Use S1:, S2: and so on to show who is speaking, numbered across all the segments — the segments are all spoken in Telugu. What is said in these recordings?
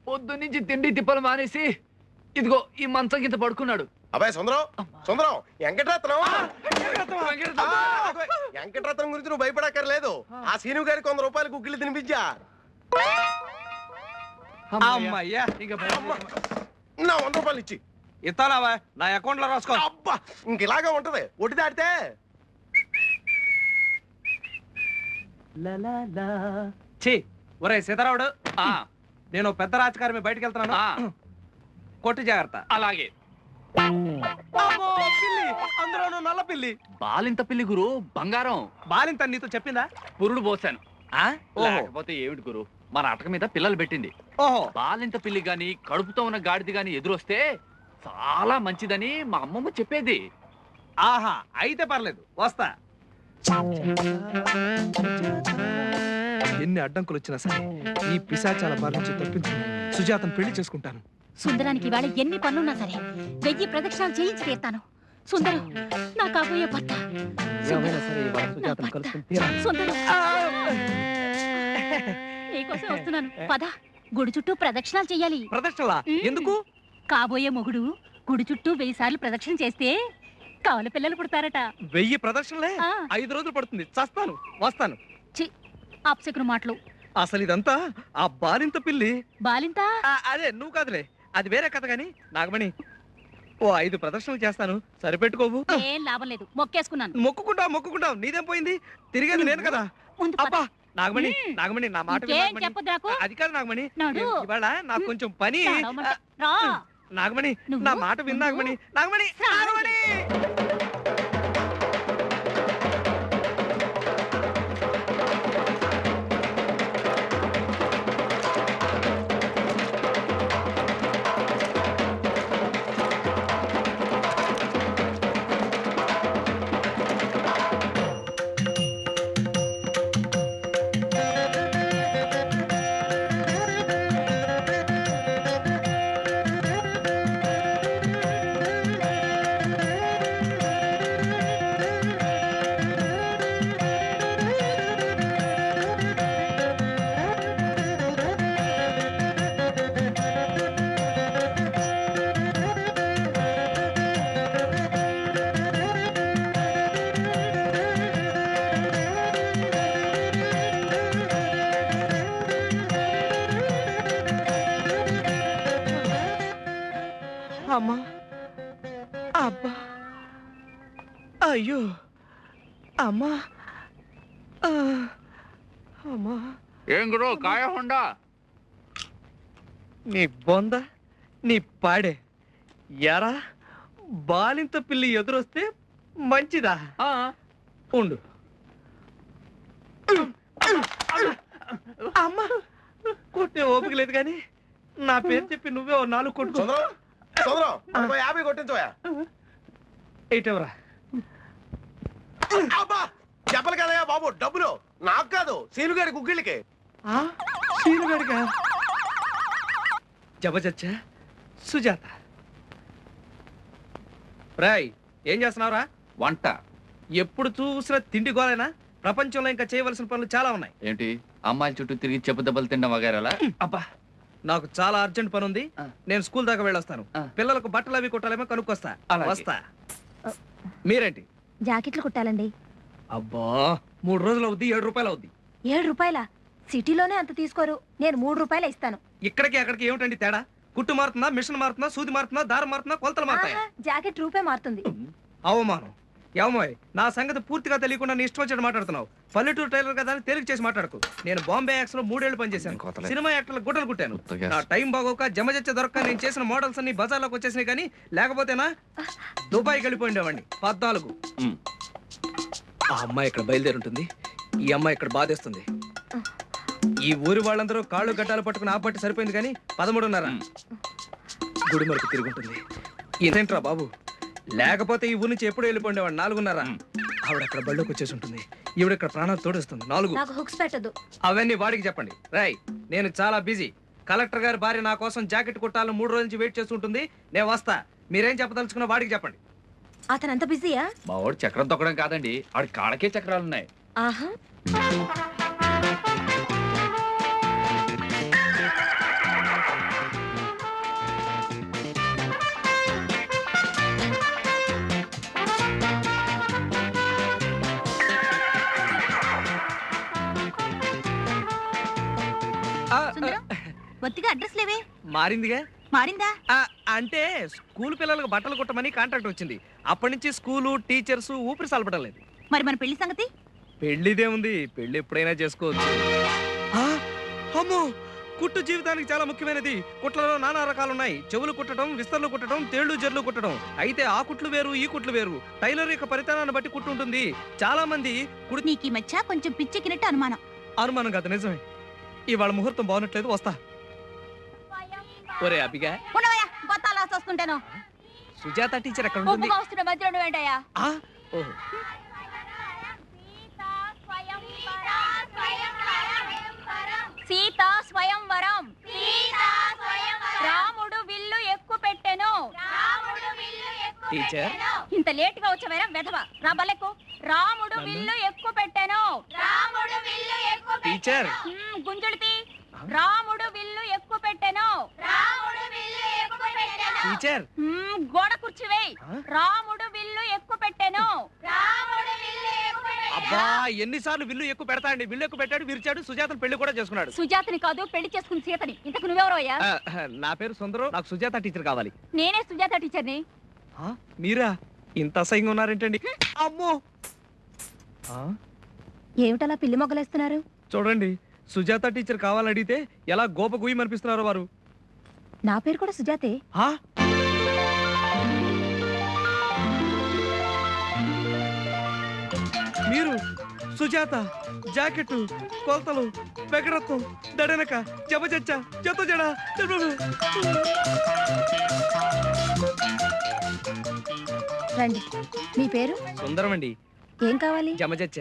S1: పొద్దు నుంచి తిండి తిప్పలు మానేసి ఇదిగో ఈ మంచం కింద పడుకున్నాడు.
S2: అబ్బాయి సుందరం వెంకటరత్నం వెంకటరత్నం గురించి నువ్వు భయపడక్కర్లేదు. ఆ సీను గారికి 100 రూపాయలు గుగ్గిలు తినిపించా. నా 100 రూపాయలు ఇచ్చి
S3: ఇస్తానావా? నా అకౌంట్ లో రాసుకో.
S2: అబ్బా ఇంక ఇలాగా ఉంటది. ఒట్టి దాటితే
S3: ఒరే సీతారావుడు, నేను పెద్ద రాజకారమే బయటకు వెళ్తున్నాను. కొట్టి జాగ్రత్త.
S1: అలాగే.
S3: అందులోనూ నల్ల పిల్లి.
S1: బాలింత పిల్లి గురు, బంగారం.
S3: బాలింత నీతో చెప్పిందా?
S1: పురుడు పోసాను. లేకపోతే ఏమిటి గురు, మన అటక మీద పిల్లలు పెట్టింది.
S3: ఓహో,
S1: బాలింత పిల్లి గాని కడుపుతో ఉన్న గాడిది గాని ఎదురొస్తే చాలా మంచిదని మా అమ్మమ్మ చెప్పేది.
S3: ఆహా, అయితే పర్లేదు, వస్తా. ఎన్ని అడ్డంకులు వచ్చినా సరే ఈ పిశాచాల బారి నుంచి తప్పించుకుని సుజాతను పెళ్లి చేసుకుంటాను.
S4: సుందరానికి ఇవాళ ఎన్ని పనులున్నా సరే 1000 ప్రదక్షిణాలు చేయించి తీరుతాను. సుందరం నా కాబోయే భర్త. సుందరం నీకోసం వస్తున్నాను. పద, గుడి చుట్టూ ప్రదక్షిణాలు చెయ్యాలి.
S3: ప్రదక్షిణలా? ఎందుకు?
S4: కాబోయే మొగుడు గుడి చుట్టూ 1000 సార్లు ప్రదక్షిణ చేస్తే కవల పిల్లలు పుడతారట.
S3: 1000 ప్రదక్షిణలే? 5 రోజులు పడుతుంది. చస్తాను, వస్తాను.
S4: అప్సెకును మాటలు.
S3: అసలు ఇదంతా ఆ బాలింత పిల్లి.
S4: బాలింత?
S3: అదే, నువ్వు కాదులే, అది వేరే కథ. గాని నాగమణి, ఓ 5 ప్రదర్శనలు చేస్తాను, సరిపెట్టుకోవు.
S4: ఏం లాభం లేదు, మొక్కేసుకున్నాను.
S3: మొక్కుకుంటావు, నీదేం పోయింది? తిరిగేది నేను కదా. అబ్బా నాగమణి, నా మాట అది కాదు నాగమణి, ఇవాళ నాకు కొంచెం పని. నాగమణి, నా మాట విను నాగమణి. నాగమణి, నాగమణి. అమ్మా, అబ్బా, అయ్యో, అమ్మా, అమ్మా.
S1: ఏం గురు, కాయ హోండా?
S3: నీ బొంద, నీ పాడే. ఎరా, బాలింత పిల్లి ఎదురొస్తే మంచిదా? ఉండు. అమ్మా, కొట్టే ఓపిక లేదు కానీ నా పేరు చెప్పి నువ్వే 4 కొట్టు.
S2: 50 కొట్టించోయా.
S3: ఎయిటవరా?
S2: చెప్పలు కదయా బాబు, డబ్బులు నాకు కాదు, సీనుగాడి గుగ్గిళ్ళకి.
S3: సీనుగాడిగా? జబజచ్చా సుజాత. రాయ్, ఏం చేస్తున్నావురా?
S1: వంట.
S3: ఎప్పుడు చూసినా తిండి గోలేనా? ప్రపంచంలో ఇంకా చేయవలసిన పనులు చాలా ఉన్నాయి.
S1: ఏంటి, అమ్మాయిల చుట్టూ తిరిగి చెప్పు దెబ్బలు తిండం వగేరాలా?
S3: అబ్బా, నాకు చాలా అర్జెంట్ పని ఉంది. నేను స్కూల్ దాకా వెళ్ళొస్తాను. పిల్లలకు బట్టలు అవి కుట్టాలేమో కనుక్కొస్తా. వస్తా. మీరేంటి?
S4: జాకెట్లు కుట్టాలండి.
S3: అబ్బా, 3 రోజులు అవుద్ది, 7 రూపాయలు అవుద్ది.
S4: 7 రూపాయల? సిటీలోనే అంత తీసుకోరు, నేను 3 రూపాయలు ఇస్తాను.
S3: ఇక్కడికి అక్కడికి ఏమిటండి తేడా? కుట్టు మారుతుందా, మిషన్ మారుతుందా, సూది మారుతుందా, దారం మారుతుందా, కొలతలు మారుతాయా?
S4: జాకెట్ రూపే మారుతుంది.
S3: అవమానం. ఏమోయ్, నా సంగతి పూర్తిగా తెలియకుండా నీ ఇష్టం వచ్చి మాట్లాడుతున్నావు. పల్లెటూరు టైలర్ కదా అని తేలిక చేసి మాట్లాడుకు. నేను బాంబే యాక్స్ లో 3 ఏళ్లు పనిచేశాను. సినిమా యాక్టర్ల గుడ్డలు కుట్టాను. నా టైం బాగోక జమజచ్చ దొరక్క నేను చేసిన మోడల్స్ అన్ని బజార్లోకి వచ్చేసినాయి. కానీ లేకపోతేనా దుబాయ్ వెళ్ళిపోయిండేవాడిని. 14. ఆ అమ్మాయి ఇక్కడ బయలుదేరి ఉంటుంది, ఈ అమ్మాయి ఇక్కడ బాధేస్తుంది. ఈ ఊరి వాళ్ళందరూ కాళ్ళు గడ్డాలు పట్టుకుని ఆపట్టి సరిపోయింది. కానీ 13:30 గుడి మరకు తిరుగుంటుంది. ఇదేంట్రా బాబు, లేకపోతే ఈ ఊరి నుంచి ఎప్పుడు వెళ్ళిపోండేవాడు. 4:30 ఆవిడ అక్కడ బళ్ళోకి వచ్చేసి ఉంటుంది. ఈవిడ ఇక్కడ ప్రాణాలు తోడేస్తుంది.
S4: 4
S3: అవన్నీ వాడికి చెప్పండి. రాయ్, నేను చాలా బిజీ. కలెక్టర్ గారి భార్య నా కోసం జాకెట్ కుట్టాలని 3 రోజుల నుంచి వెయిట్ చేస్తుంటుంది. నేను వస్తా. మీరేం చెప్పదలుచుకున్నా వాడికి చెప్పండి.
S4: అతను అంత బిజీయా?
S1: మా వాడు చక్రం తొక్కడం కాదండి, వాడి కాళ్ళకే చక్రాలున్నాయి.
S4: సుందరం బొత్తిగా అడ్రస్ లేవే.
S3: మారిందిగా.
S4: మారిందా?
S3: అంటే స్కూల్ పిల్లలకు బట్టలు కుట్టమని కాంట్రాక్ట్ వచ్చింది. అప్పటి నుంచి స్కూలు టీచర్స్ ఊపిరి సలపడం లేదు.
S4: మరి మన పెళ్లి సంగతి?
S3: పెళ్లిదే ఉంది, పెళ్లి ఎప్పుడైనా చేసుకోవచ్చు. అమ్మో, కుట్టు జీవితానికి చాలా ముఖ్యమైనది. కుట్లలో నానా రకాలున్నాయి. చెవులు కుట్టడం, విస్తర్లు కుట్టడం, తేళ్లు జర్లు కుట్టడం. అయితే ఆ కుట్లు వేరు, ఈ కుట్లు వేరు. టైలర్ యొక్క పరితానాన్ని బట్టి కుట్టు ఉంటుంది. చాలా మంది
S4: నీకు ఈ మధ్య కొంచెం పిచ్చెక్కినట్టు అనుమానం.
S3: అనుమానం కాదు, నిజమే. ఇవాళ ముహూర్తం బాగున్నట్లేదు, వస్తా. ఒరే అబ్బిగా,
S4: కొత్త అలా వస్తుంటాను.
S3: సుజాత టీచర్ ఎక్కడ ఉంటుంది?
S4: మధ్యలో ఏంటయ్యా?
S3: ఓహో,
S4: సీతా స్వయంవరం. రాముడు విల్లు ఎక్కువ పెట్టెను.
S3: టీచర్
S4: ఇంత లేట్ గా వచ్చావేరా వెధవ? రా బల్లెక్కు. రాముడు విల్లు ఎక్కువ పెట్టెను.
S3: టీచర్
S4: గుంజుడితి. రాముడు విల్లు ఎక్కువ పెట్టెను.
S3: టీచర్
S4: గోడ కుర్చీవేయ్. రాముడు విల్లు ఎక్కువ పెట్టెను.
S3: అబ్బా, ఎన్నిసార్లు విల్లు ఎక్కువ పెడతా అండి. విల్లు ఎక్కువ పెట్టాడు, విరిచాడు, సుజాతను పెళ్లి కూడా చేసుకున్నాడు.
S4: సుజాతని కాదు, పెళ్లి చేసుకుని సీతని. ఇంతకు నువ్వెవరో అయ్యా?
S3: నా పేరు సుందరం, నాకు సుజాత టీచర్ కావాలి.
S4: నేనే సుజాత టీచర్ని.
S3: మీరా? ఇంత అసహ్యంగా ఉన్నారేంటండి? అమ్మో,
S4: ఏమిటలా పిల్లి మొగ్గలేస్తున్నారు?
S3: చూడండి, సుజాత టీచర్ కావాలని అడిగితే ఎలా గోప గుయ్యి అనిపిస్తున్నారు వారు.
S4: నా పేరు కూడా సుజాతే.
S3: మీరు సుజాత, జాకెట్, కొలతలు, పెగడత్వం, దడనక, జబజచ్చ, జత జడ.
S4: రండి. మీ పేరు?
S3: సుందరం అండి.
S4: ఏం కావాలి?
S3: జమజచ్చ.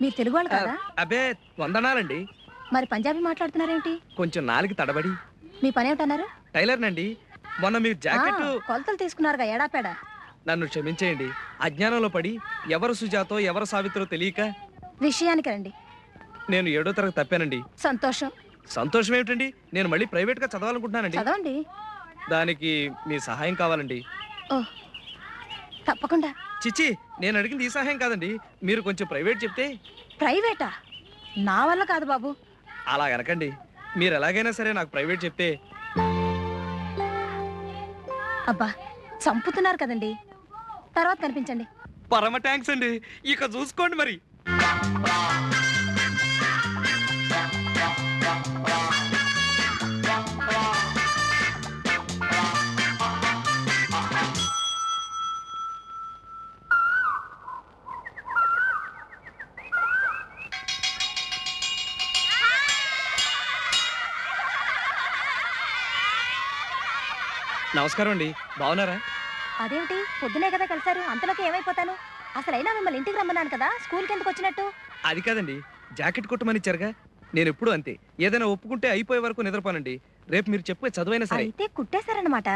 S4: మీరు తెలుగు వాళ్ళు కదా?
S3: అబ్బే, వందనాలండి.
S4: మరి పంజాబీ మాట్లాడుతున్నారేంటి?
S3: కొంచెం నాలుగు తడబడి.
S4: మీ పని ఏమిటన్నారు?
S3: టైలర్ నండి. మొన్న మీరు జాకెట్
S4: కొలతలు తీసుకున్నారుగా ఏడాపేడా.
S3: నన్ను క్షమించేయండి. అజ్ఞానంలో పడి ఎవరు సుజాతో ఎవరు సావిత్రో తెలియక.
S4: విషయానికి రండి.
S3: నేను 7వ తరగతి తప్పానండి.
S4: సంతోషం.
S3: సంతోషం ఏమిటండి? నేను మళ్ళీ ప్రైవేట్ గా చదవాలనుకుంటున్నానండి.
S4: చదవండి.
S3: దానికి మీ సహాయం కావాలండి.
S4: ఓ, తప్పకుండా.
S3: చిచ్చి, నేను అడిగింది ఈ సహాయం కాదండి. మీరు కొంచెం ప్రైవేట్ చెప్తే.
S4: ప్రైవేటా? నా వల్ల కాదు బాబు.
S3: అలా అనకండి. మీరు ఎలాగైనా సరే నాకు ప్రైవేట్ చెప్తే.
S4: అబ్బా, చంపుతున్నారు కదండి. తర్వాత కనిపించండి.
S3: పరమ థ్యాంక్స్ అండి. ఇక చూసుకోండి మరి. నమస్కారం అండి, బాగున్నారా?
S4: అదేమిటి, పొద్దునే కదా కలిసారు, అంతలోకి ఏమైపోతాను? అసలైనా మిమ్మల్ని ఇంటికి రమ్మన్నాను కదా, స్కూల్కి ఎందుకు వచ్చినట్టు?
S3: అది కాదండి, జాకెట్ కుట్టమని ఇచ్చారుగా. నేను ఎప్పుడు అంతే, ఏదైనా ఒప్పుకుంటే అయిపోయే వరకు నిద్రపోనండి. రేపు మీరు చెప్పే చదువైనా సరే.
S4: అయితే కుట్టేశారన్నమాట.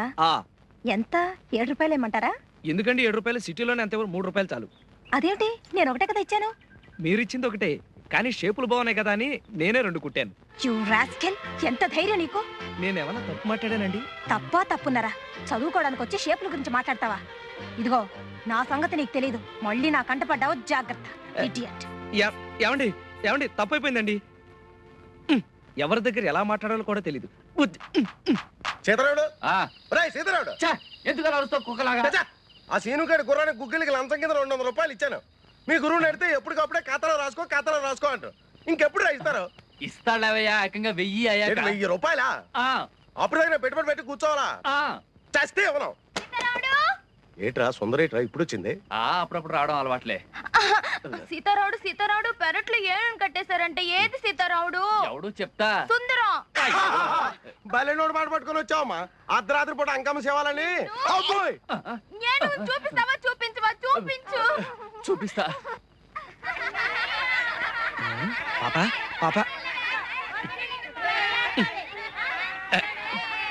S4: ఎంత? 7 రూపాయలు ఇమ్మంటారా?
S3: ఎందుకండి 7 రూపాయలు? సిటీలోనే అంతే, 3 రూపాయలు చాలు.
S4: అదేమిటి, నేను ఒకటే కదా ఇచ్చాను.
S3: మీరు ఇచ్చింది ఒకటే, కానీ షేపులు బాగున్నాయి కదా అని నేనే 2 కుట్టాను.
S4: యు రాస్కెల్, ఎంత ధైర్యం నీకు?
S3: నేనేమన్నా తప్పు మాట్లాడానండి?
S4: తప్పా తప్పున్నారా? చదువుకోవడానికి వచ్చి షేపుల గురించి మాట్లాడతావా? ఇదిగో, నా సంగతి నీకు తెలీదు. మళ్ళీ నా కంట పడ్డావు, జాగ్రత్త. ఇడియట్.
S3: ఏమండి ఏమండి, తప్పైపోయిందండి. ఎవరి దగ్గర ఎలా మాట్లాడాలో కూడా తెలీదు.
S2: సీతారాముడు, సీతారాముడు,
S1: ఎందుకు అలా అరుస్తావు కుక్కలాగా?
S2: ఆ సీనుగాడి గుర్రానికి గుగ్గిలికి లంచం కింద 200 రూపాయలు ఇచ్చాను. మీ గురువుని అడిగితే ఎప్పటికప్పుడే ఖాతాలో రాసుకో అంటారు. ఇంకెప్పుడు ఇస్తారు?
S1: ఇస్తాడవయ్యా, ఏకంగా 1000 అయ్యా.
S2: 1000 రూపాయలా? అప్పుడు దగ్గర పెట్టుబడి పెట్టి కూర్చోవాలా? చస్తే ఇవ్వను. ఏట్రా సుందరేట్రా ఇప్పుడు వచ్చింది?
S1: అప్పుడప్పుడు రావడం అలవాట్లే.
S4: సీతారాముడు పెరట్లు ఏం కట్టేశారంటే ఏది సీతారాముడు?
S1: ఎవడు చెప్తా.
S4: సుందరం.
S2: బలెనోడు మాట పట్టుకొని వచ్చావమ్మా, అర్ధరాత్రి పూట అంకమ్మ సేవాలని.
S4: చూపిస్తావా? చూపించు.
S1: చూపిస్తా.
S3: పాపా పాపా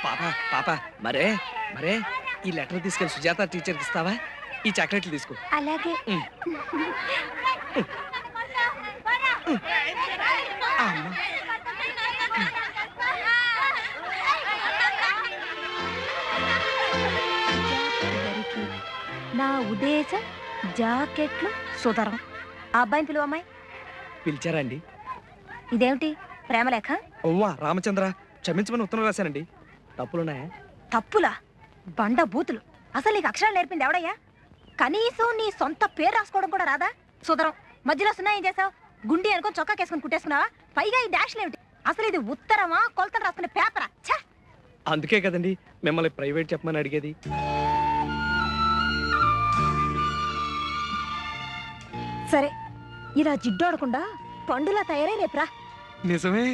S3: పాపా పాపా మరే మరే ఈ లెటర్ తీసుకెళ్ళి సుజాత టీచర్కి ఇస్తావా? ఈ చాక్లెట్లు తీసుకో.
S4: అలాగే. నా ఉద్దేశం జాకెట్లు సుతరం. ఆ అబ్బాయిని పిలువమ్మాయి.
S3: పిలిచారా అండి?
S4: ఇదేమిటి, ప్రేమలేఖ?
S3: అవ్వా రామచంద్ర, క్షమించమని ఉత్తరం రాశానండి. తప్పులున్నాయా?
S4: తప్పులా? బండ బూతులు. అసలు నీకు అక్షరాలు నేర్పింది ఎవడయ్యా? కనీసం నీ సొంత పేరు రాసుకోవడం కూడా రాదా? సుదరం, మధ్యలో సున్నా ఏం చేసావు? గుండి అనుకో చొక్కా కేసుకుని కుట్టేసుకున్నావా? పైగా ఈ డాష్లు ఏమిటి? అసలు ఇది ఉత్తరమా కొలతలు రాసుకునే పేపరా? ఛ!
S3: అందుకే కదండి మిమ్మల్ని ప్రైవేట్ చెప్పమని అడిగేది.
S4: సరే, ఇలా జిడ్డోడకుండా పండులా తయారై రేపురా.
S3: నిజమే.